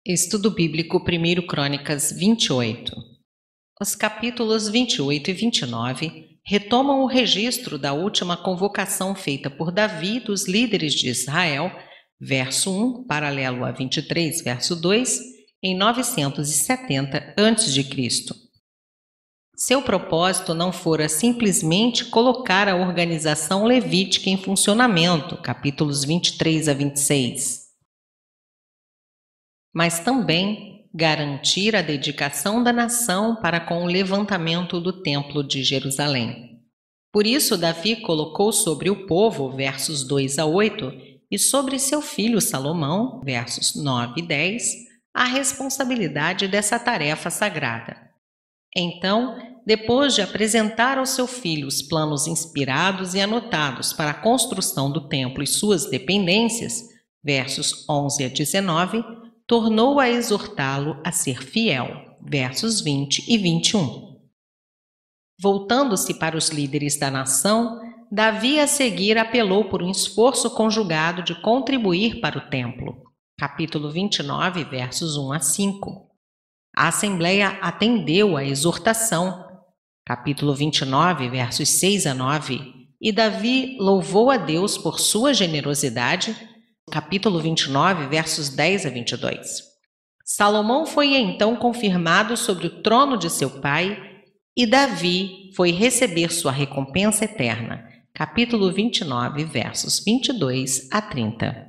Estudo Bíblico 1 Crônicas 28. Os capítulos 28 e 29 retomam o registro da última convocação feita por Davi dos líderes de Israel, verso 1, paralelo a 23, verso 2, em 970 a.C. Seu propósito não fora simplesmente colocar a organização levítica em funcionamento, capítulos 23 a 26, mas também garantir a dedicação da nação para com o levantamento do Templo de Jerusalém. Por isso, Davi colocou sobre o povo, versos 2 a 8, e sobre seu filho Salomão, versos 9 e 10, a responsabilidade dessa tarefa sagrada. Então, depois de apresentar ao seu filho os planos inspirados e anotados para a construção do templo e suas dependências, versos 11 a 19, tornou a exortá-lo a ser fiel, versos 20 e 21. Voltando-se para os líderes da nação, Davi a seguir apelou por um esforço conjugado de contribuir para o templo, capítulo 29, versos 1 a 5. A Assembleia atendeu à exortação, capítulo 29, versos 6 a 9, e Davi louvou a Deus por sua generosidade, capítulo 29, versos 10 a 22. Salomão foi então confirmado sobre o trono de seu pai e Davi foi receber sua recompensa eterna, capítulo 29, versos 22 a 30.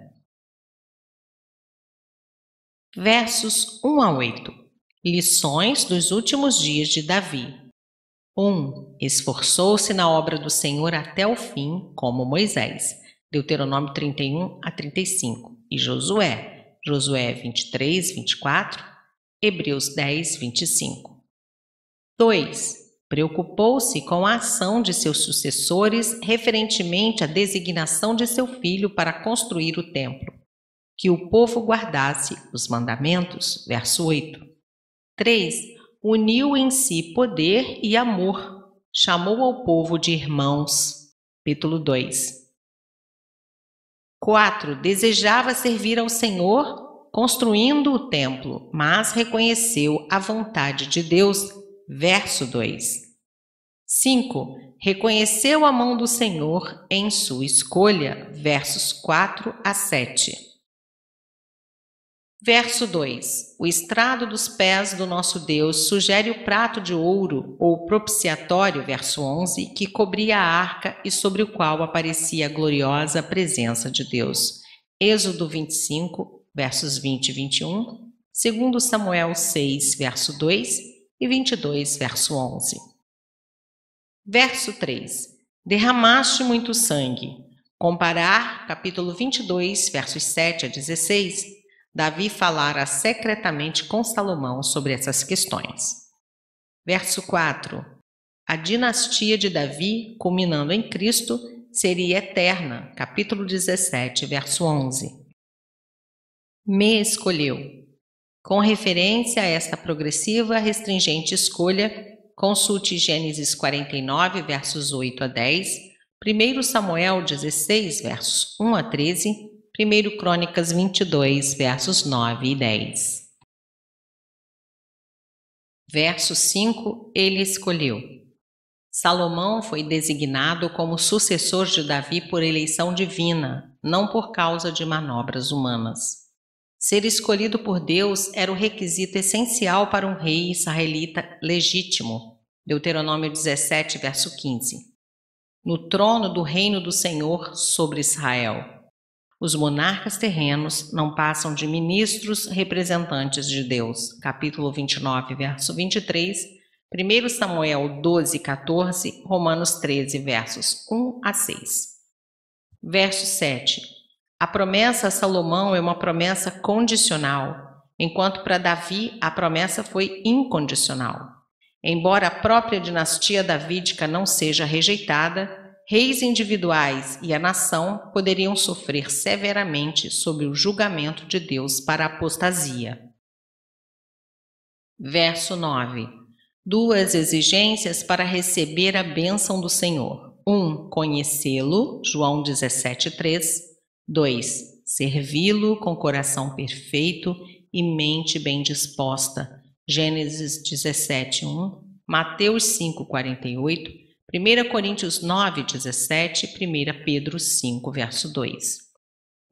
Versos 1 a 8. Lições dos últimos dias de Davi. 1. Esforçou-se na obra do Senhor até o fim, como Moisés. Deuteronômio 31 a 35. E Josué 23, 24. Hebreus 10, 25. 2. Preocupou-se com a ação de seus sucessores referentemente à designação de seu filho para construir o templo. Que o povo guardasse os mandamentos. Verso 8. 3. Uniu em si poder e amor. Chamou ao povo de irmãos. Capítulo 2. 4. Desejava servir ao Senhor construindo o templo, mas reconheceu a vontade de Deus. Verso 2. 5. Reconheceu a mão do Senhor em sua escolha. Versos 4 a 7. Verso 2. O estrado dos pés do nosso Deus sugere o prato de ouro, ou propiciatório, verso 11, que cobria a arca e sobre o qual aparecia a gloriosa presença de Deus. Êxodo 25, versos 20 e 21, 2 Samuel 6, verso 2 e 22, verso 11. Verso 3. Derramaste muito sangue. Comparar, capítulo 22, versos 7 a 16, Davi falara secretamente com Salomão sobre essas questões. Verso 4. A dinastia de Davi, culminando em Cristo, seria eterna. Capítulo 17, verso 11. Me escolheu. Com referência a esta progressiva, restringente escolha, consulte Gênesis 49, versos 8 a 10, 1 Samuel 16, versos 1 a 13, 1 Crônicas 22, versos 9 e 10. Verso 5. Ele escolheu. Salomão foi designado como sucessor de Davi por eleição divina, não por causa de manobras humanas. Ser escolhido por Deus era o requisito essencial para um rei israelita legítimo. Deuteronômio 17, verso 15. No trono do reino do Senhor sobre Israel. Os monarcas terrenos não passam de ministros representantes de Deus. Capítulo 29, verso 23, 1 Samuel 12, 14, Romanos 13, versos 1 a 6. Verso 7. A promessa a Salomão é uma promessa condicional, enquanto para Davi a promessa foi incondicional. Embora a própria dinastia davídica não seja rejeitada, reis individuais e a nação poderiam sofrer severamente sob o julgamento de Deus para a apostasia. Verso 9. 2 exigências para receber a bênção do Senhor. 1. Conhecê-lo, João 17, 3. 2. Servi-lo com coração perfeito e mente bem disposta. Gênesis 17:1, Mateus 5:48, 1 Coríntios 9:17, 1 Pedro 5, verso 2.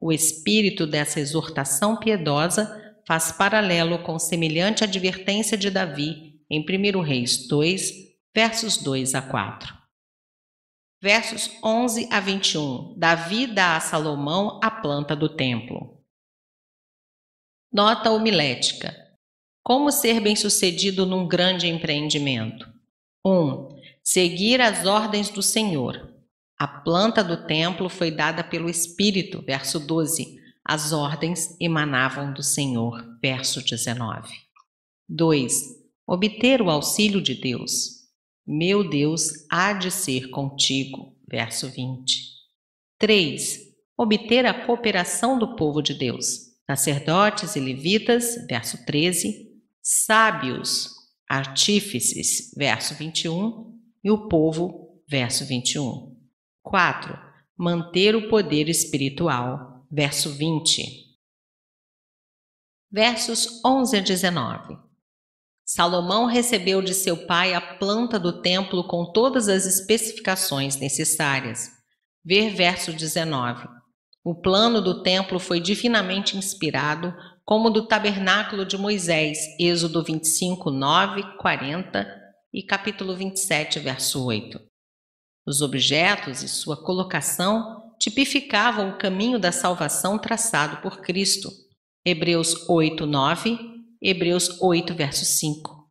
O espírito dessa exortação piedosa faz paralelo com semelhante advertência de Davi em 1 Reis 2, versos 2 a 4. Versos 11 a 21. Davi dá a Salomão a planta do templo. Nota homilética. Como ser bem-sucedido num grande empreendimento? 1. Seguir as ordens do Senhor. A planta do templo foi dada pelo Espírito, verso 12. As ordens emanavam do Senhor, verso 19. 2. Obter o auxílio de Deus. Meu Deus há de ser contigo, verso 20. 3. Obter a cooperação do povo de Deus. Sacerdotes e levitas, verso 13. Sábios, artífices, verso 21. E o povo, verso 21. 4. Manter o poder espiritual, verso 20. Versos 11 a 19. Salomão recebeu de seu pai a planta do templo com todas as especificações necessárias. Ver verso 19. O plano do templo foi divinamente inspirado, como o do tabernáculo de Moisés, Êxodo 25, 9, 40 e capítulo 27, verso 8. Os objetos e sua colocação tipificavam o caminho da salvação traçado por Cristo. Hebreus 8, 9, Hebreus 8, verso 5.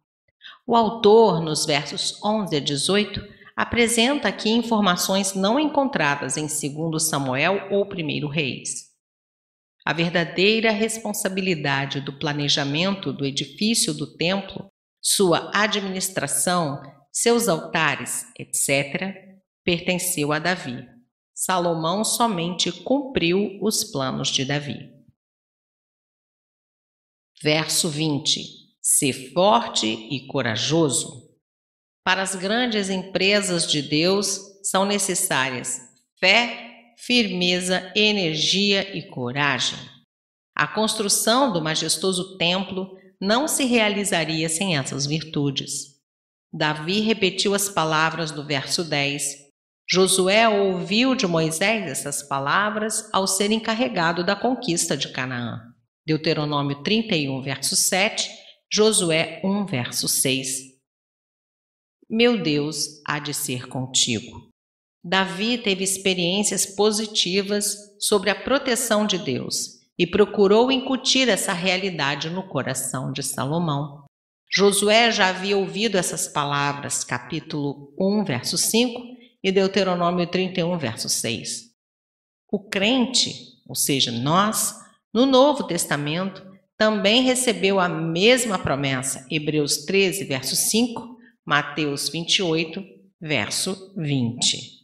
O autor, nos versos 11 a 18, apresenta aqui informações não encontradas em 2 Samuel ou 1 Reis. A verdadeira responsabilidade do planejamento do edifício do templo, sua administração, seus altares, etc., pertenceu a Davi. Salomão somente cumpriu os planos de Davi. Verso 20. Ser forte e corajoso. Para as grandes empresas de Deus são necessárias fé, firmeza, energia e coragem. A construção do majestoso templo não se realizaria sem essas virtudes. Davi repetiu as palavras do verso 10. Josué ouviu de Moisés essas palavras ao ser encarregado da conquista de Canaã. Deuteronômio 31, verso 7, Josué 1, verso 6. Meu Deus há de ser contigo. Davi teve experiências positivas sobre a proteção de Deus e procurou incutir essa realidade no coração de Salomão. Josué já havia ouvido essas palavras, capítulo 1, verso 5 e Deuteronômio 31, verso 6. O crente, ou seja, nós, no Novo Testamento, também recebeu a mesma promessa, Hebreus 13, verso 5, Mateus 28, verso 20.